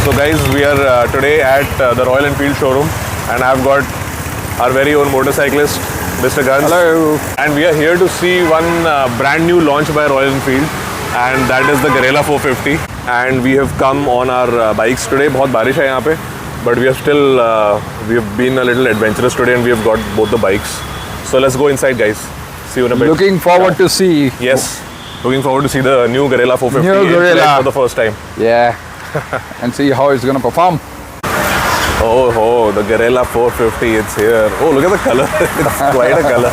So guys, we are today at the Royal Enfield showroom, and I've got our very own motorcyclist, Mr. Guns. Hello. And we are here to see one brand new launch by Royal Enfield, and that is the Guerrilla 450. And we have come on our bikes today. बहुत बारिश है यहाँ पे, but we are still we have been a little adventurous today, and we have got both the bikes. So let's go inside, guys. See you in a bit. Looking forward to see. Yes, looking forward to see the new Guerrilla 450 New Guerrilla. for the first time. Yeah. And see how it's going to perform. Oh, the Guerrilla 450, it's here. Oh, look at the color. It's quite a color.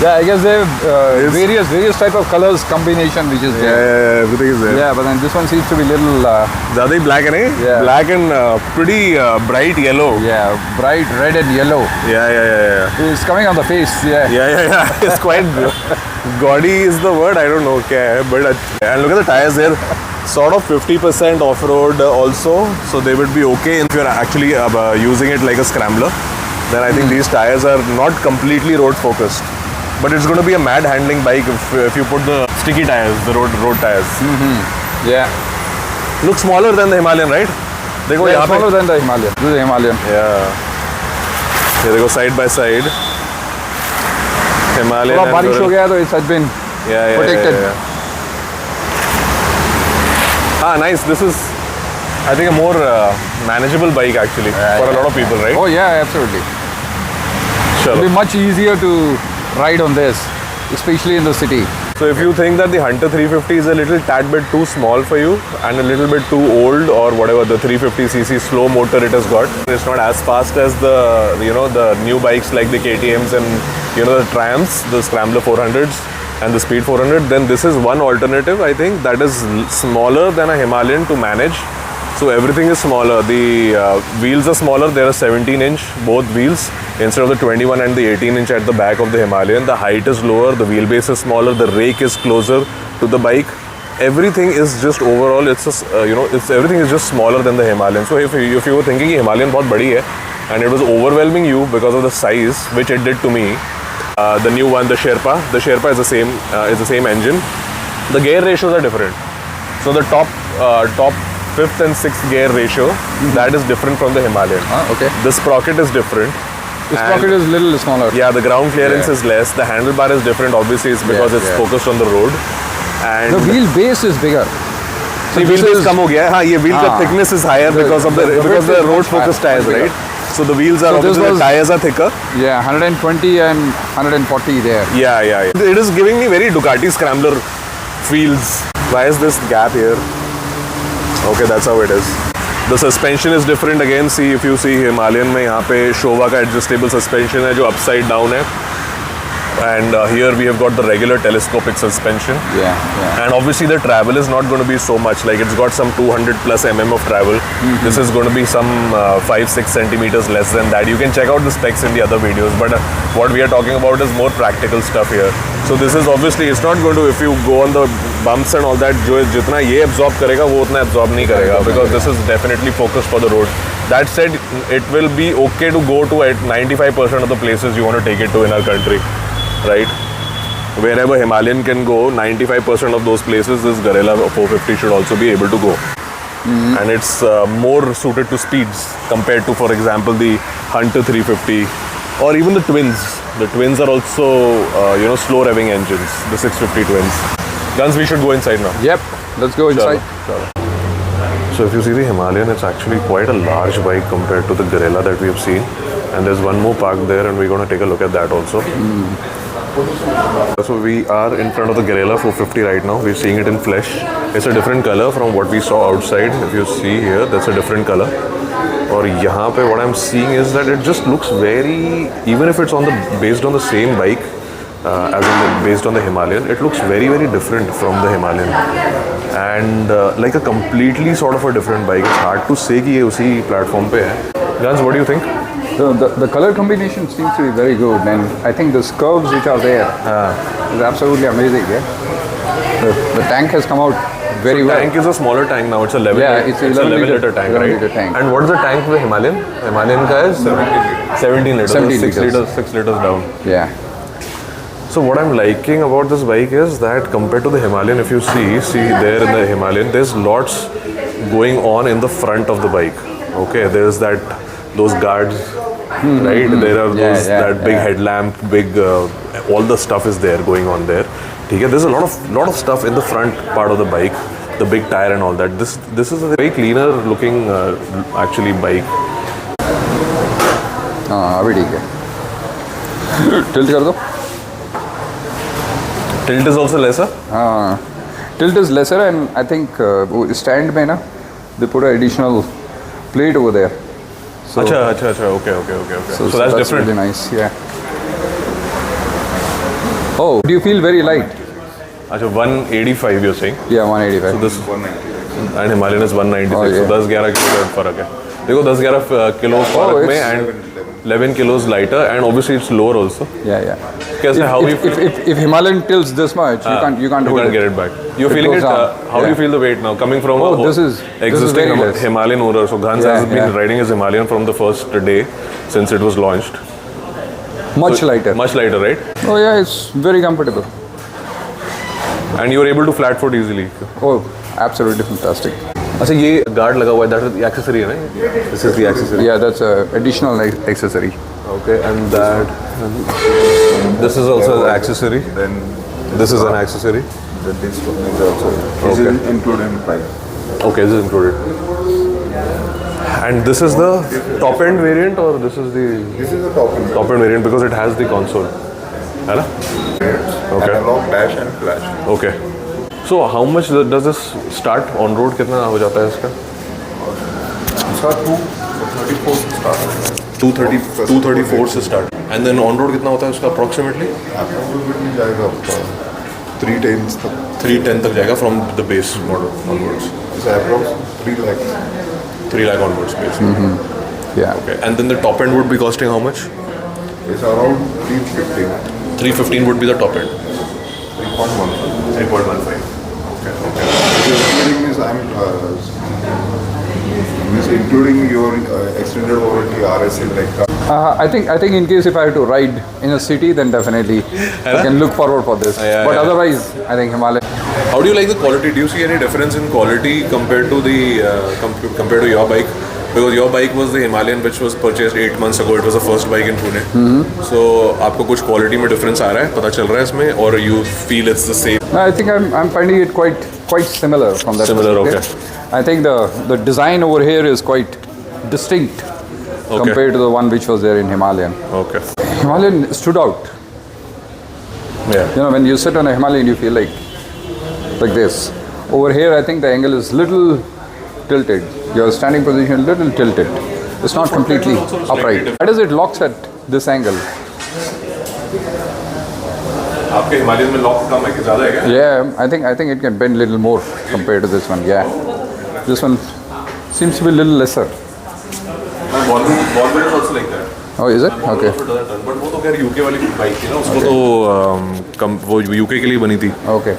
Yeah, I guess they have various type of colors combination which is there. Yeah, everything is there. Yeah, but then this one seems to be little. Zyada black, eh? Yeah. Black and pretty bright yellow. Yeah, bright red and yellow. Yeah. It's coming on the face. Yeah. Yeah. It's quite gaudy is the word. I don't know, but and look at the tires there. Sort of 50% off-road also, so they would be okay if you're actually using it like a scrambler. Then I think these tires are not completely road focused, but it's going to be a mad handling bike if you put the sticky tires, the road tires. Yeah. Looks smaller than the Himalayan, right? They go Smaller than the Himalayan. This is the Himalayan. Yeah. Here they go side by side. Himalayan. थोड़ा बारिश हो गया तो it has been protected. Yeah. Nice. This is, I think, a more manageable bike actually for a lot of people, right? Oh yeah, absolutely. Sure. It'll be much easier to ride on this, especially in the city. So if you think that the Hunter 350 is a little tad bit too small for you and a little bit too old or whatever, the 350cc slow motor it has got, it's not as fast as the the new bikes like the KTMs and the Triumphs, the Scrambler 400s and the Speed 400, then this is one alternative, I think, that is smaller than a Himalayan to manage. So everything is smaller. The wheels are smaller. There are 17-inch both wheels instead of the 21 and the 18-inch at the back of the Himalayan. The height is lower. The wheelbase is smaller. The rake is closer to the bike. Everything is just overall. It's just, everything is just smaller than the Himalayan. So if you were thinking Himalayan बहुत बड़ी है and it was overwhelming you because of the size, which it did to me, the new one, the Sherpa is the same engine. The gear ratios are different. So the top 5th and 6th gear ratio, that is different from the Himalayan. Okay. The sprocket is different. The sprocket is a little smaller. Yeah, the ground clearance is less. The handlebar is different. Obviously, it's because it's focused on the road. And the wheel base is bigger. So wheel base कम हो गया है. हाँ, ये wheel का thickness is higher because of the road focused tires, right? So the wheels are obviously, the tires are thicker. Yeah, 120 and 140 there. Yeah. It is giving me very Ducati Scrambler feels. Why is this gap here? Okay, that's how it is. The suspension is different again. See, if you see Himalayan में यहाँ पे Showa का adjustable suspension है जो upside down है. And here we have got the regular telescopic suspension. Yeah. And obviously the travel is not going to be so much. Like it's got some 200 plus mm of travel. This is going to be some 5-6 centimeters less than that. You can check out the specs in the other videos. But what we are talking about is more practical stuff here. So this is obviously, it's not going to, if you go on the bumps and all that, जो जितना ये absorb करेगा वो उतना absorb नहीं करेगा, because this is definitely focused for the road. That said, it will be okay to go to at 95% of the places you want to take it to in our country. Right, wherever Himalayan can go, 95% of those places this Guerrilla 450 should also be able to go. And it's more suited to speeds compared to, for example, the Hunter 350 or even the Twins. The Twins are also slow revving engines, the 650 Twins. Guns, we should go inside now. Yep, let's go inside. Sure. So if you see the Himalayan, it's actually quite a large bike compared to the Guerrilla that we have seen. And there's one more parked there, and we're going to take a look at that also. So we are in front of the Guerrilla 450 right now. We're seeing it in flesh. It's a different color from what we saw outside. If you see here, that's a different color. Or यहाँ पे what I'm seeing is that it just looks very, even if it's based on the same bike based on the Himalayan, it looks very, very different from the Himalayan. And like a completely sort of a different bike. It's hard to say कि ये उसी platform पे है. Guns, what do you think? The color combination seems to be very good, and I think the curves which are there is absolutely amazing. Yeah, the tank has come out very well. The tank is a smaller tank now. It's a 11. Yeah, it's 11 liter tank, 11 right? liter tank. And what is the tank for the Himalayan? Himalayan ka is 17 liters. 6 liters down. Yeah. So what I'm liking about this bike is that compared to the Himalayan, if you see there in the Himalayan, there's lots going on in the front of the bike. Okay, there's those guards, right? There are that big headlamp, big all the stuff is there going on there. Okay, there's a lot of stuff in the front part of the bike, the big tire and all that. This is a very cleaner looking actually bike. हाँ अभी ठीक है. Tilt कर दो. Tilt is also lesser. हाँ tilt is lesser and I think वो stand में ना they put an additional plate over there. So, अच्छा. Okay. So that's different. Really nice. Yeah. Oh, do you feel very light? अच्छा 185 you're saying. Yeah, 185. So this 190 and Himalayan is 196. Oh, yeah. So 10-11 kilo का फर्क है. देखो 10-11 kilo फर्क में and 11 kilos lighter and obviously it's lower also. Yeah. कैसे how you feel? If Himalayan tilts this much, you can't hold get it back. You're It feeling goes it. down. How do you Yeah. feel the weight now coming from Oh, a this is existing very less. Himalayan owner? So Gans Yeah, has been yeah. riding his Himalayan from the first day since it was launched. Much lighter. Much lighter, right? Oh yeah, it's very comfortable. And you're able to flat foot easily. Oh, absolutely fantastic. अच्छा ये guard लगा हुआ है, that is the accessory है ना? This is the accessory. Yeah, that's a additional accessory. Okay, and that. This is also an accessory. Then This is an accessory. this one is also this Okay. is included in price. Okay, this is included. And this is the top end variant, or this is the This is the top end. top end variant because it has the console. है ना? Okay. Analog, dash and flash. Okay. So how much does this start on road? कितना हो जाता है इसका? इसका 234 से start होता है. 234 से start. And then on road कितना होता है उसका approximately? Approximately जाएगा आपका 310 तक. 310 तक जाएगा from the base model onwards. It's approx 3 lakh. 3 lakh onwards basically. Yeah. Okay. And then the top end would be costing how much? It's around 315. 315 would be the top end. 3.15. 3.15. Including including your extended warranty RSA like I think in case if I have to ride in a city, then definitely I can look forward for this. Yeah, but yeah. otherwise, I think Himalayan. How do you like the quality? Do you see any difference in quality compared to the compared to your bike? Because your bike was the Himalayan, which was purchased 8 months ago. It was the first bike in Pune. So, आपको कुछ quality में difference आ रहा है? पता चल रहा है इसमें? Or you feel it's the same? No, I think I'm finding it quite similar from that Similar, perspective. I think the design over here is quite distinct compared to the one which was there in Himalayan. Okay. Himalayan stood out. Yeah. You know, when you sit on a Himalayan, you feel like this. Over here, I think the angle is little tilted. Your standing position little tilted. It's not completely upright. Why does it locks at this angle? आपके Himalayan में lock कम है कि ज़्यादा है क्या? Yeah, I think it can bend little more compared to this one. Yeah, this one seems to be a little lesser. Bonneville is also like that. Oh, is it? Okay. But वो तो खैर UK वाली bike थी ना, उसको तो वो UK के लिए बनी थी. Okay.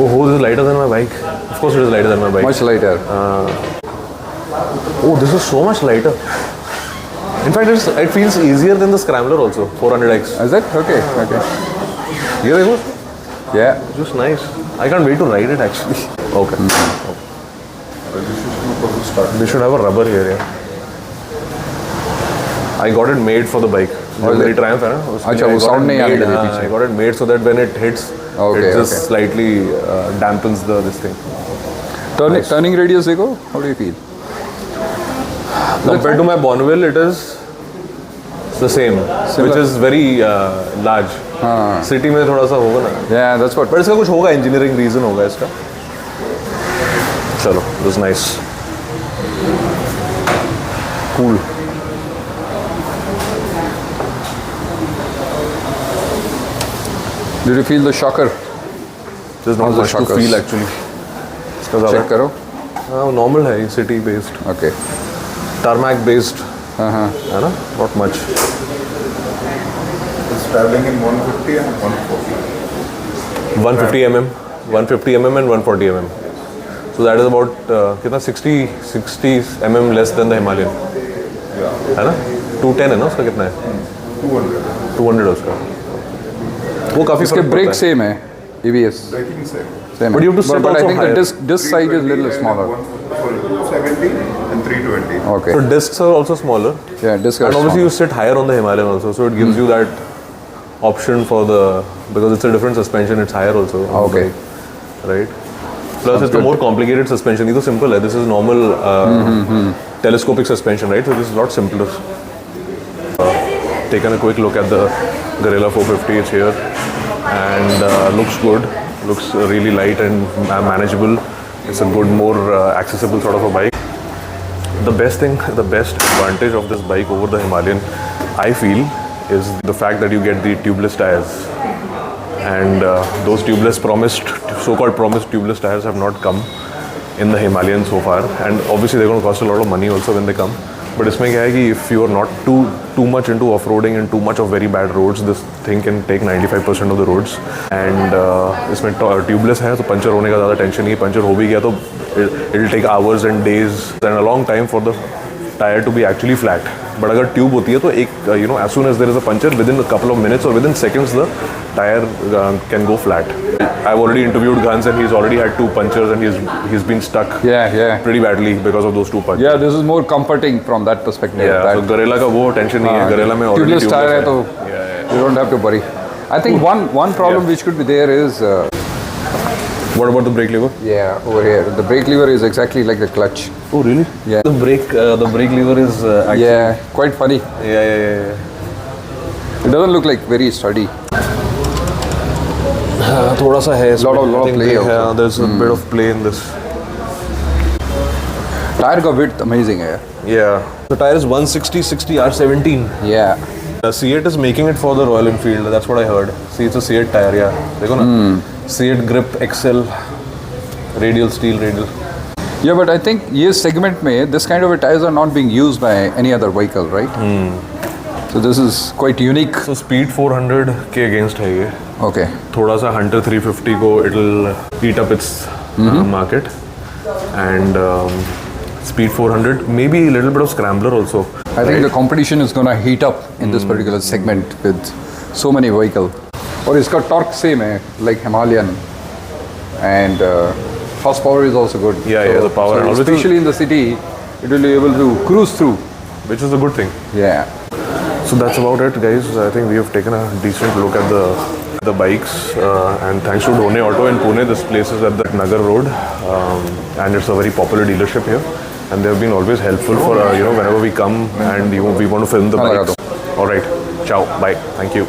Oh, this is lighter than my bike. Of course, it is lighter than my bike. Much lighter. Oh, this is so much lighter. In fact, it feels easier than the Scrambler also, 400X. Is it? Okay. You know, Yeah. just nice. I can't wait to ride it actually. Okay. They should have a rubber here, yeah. I got it made for the bike. Oh, is मेरी it? Triumph है ना, उसमें अच्छा, I वो got sound it नहीं आने made, के लिए हाँ, पीछे। I got it made so that when it hits, Okay, it just okay. slightly dampens this thing. Turning radius देखो. How do you feel? Compared to my Bonneville, it is the same, which is very large. City में थोड़ा सा होगा ना. Yeah, that's what. But इसका कुछ होगा, engineering reason होगा इसका. चलो, it was nice. Cool. Did you feel the shocker? There's not How's the much to shockers? feel actually. इसका ज़्यादा Check करो. normal है, city based, Okay. tarmac based, Uh-huh. है ना? Not much. it's traveling in 150 and 140. 150 mm, 150 mm and 140 mm. So that is about कितना 60 mm less than the Himalayan. Yeah. है ना? 210 है ना उसका कितना है? 200. 200 है उसका. वो काफी इसके फर्क ब्रेक पड़ता है। सेम है, ABS Braking same. same But you have to sit but I also think the higher. disc size is 320 little and smaller. one for 270 and 320. Okay. So discs are also smaller. Yeah, disc And are obviously you smaller. sit higher on the Himalayan also, so it gives you that option for the, because it's a different suspension, it's higher also. on the Okay. bike, right? Plus it's a more complicated suspension. This is simple. This is normal telescopic suspension, right? So this is a lot simpler. Taken a quick look at the Guerrilla 450. It's here and looks good. Looks really light and manageable. It's a good, more accessible sort of a bike. The best thing, the best advantage of this bike over the Himalayan, I feel, is the fact that you get the tubeless tires. And those so-called promised tubeless tires have not come in the Himalayan so far. And obviously they're going to cost a lot of money also when they come. But इसमें क्या है कि if you are not too much into off-roading and too much of very bad roads, this thing can take 95% of the roads. And इसमें tubeless है तो puncture होने का ज़्यादा टेंशन नहीं, पंचर हो भी गया तो it'll take hours and days and a long time for the tire to be actually flat. But अगर ट्यूब होती है तो एक as soon as there is a puncture, within a couple of minutes or within seconds the tire can go flat. I've already interviewed Guns and he's already had 2 punctures and he's been stuck Yeah. pretty badly because of those 2 punctures. Yeah, this is more comforting from that perspective. Yeah, that so Guerrilla का वो tension नहीं है. Guerrilla में already tubeless tire है तो Yeah. you don't have to worry. I think one problem which could be there is What about the brake lever? over here. The brake lever is exactly like the clutch. Oh really? Yeah. The brake lever is actually. Yeah, quite funny. Yeah. It doesn't look like very sturdy. थोड़ा सा है. Lot of play also. Yeah, there's a bit of play in this. Tire का width amazing है. Yeah. The tire is 160/60 R17. Yeah. C8 is making it for the Royal Enfield. That's what I heard. See, it's a C8 tire. Yeah. देखो ना. C8 Grip XL. Radial steel radial. Yeah, but I think ये segment में this kind of a tires are not being used by any other vehicle, right? So this is quite unique. So speed 400 के against है ये. Okay. थोड़ा सा Hunter 350 को it'll eat up its market. And speed 400, maybe a little bit of scrambler also. I think the competition is gonna heat up in this particular segment with so many vehicles. और इसका torque same है, like Himalayan, and horsepower is also good. Yeah, the power and all, which is- especially in the city, it will be able to cruise through. Which is a good thing. Yeah. So that's about it, guys. I think we have taken a decent look at the bikes, and thanks to Dhone Auto in Pune. This place is at the Nagar Road, and it's a very popular dealership here. And they have been always helpful for whenever we come and we want to film the Langa bikes. All right, ciao, bye, thank you.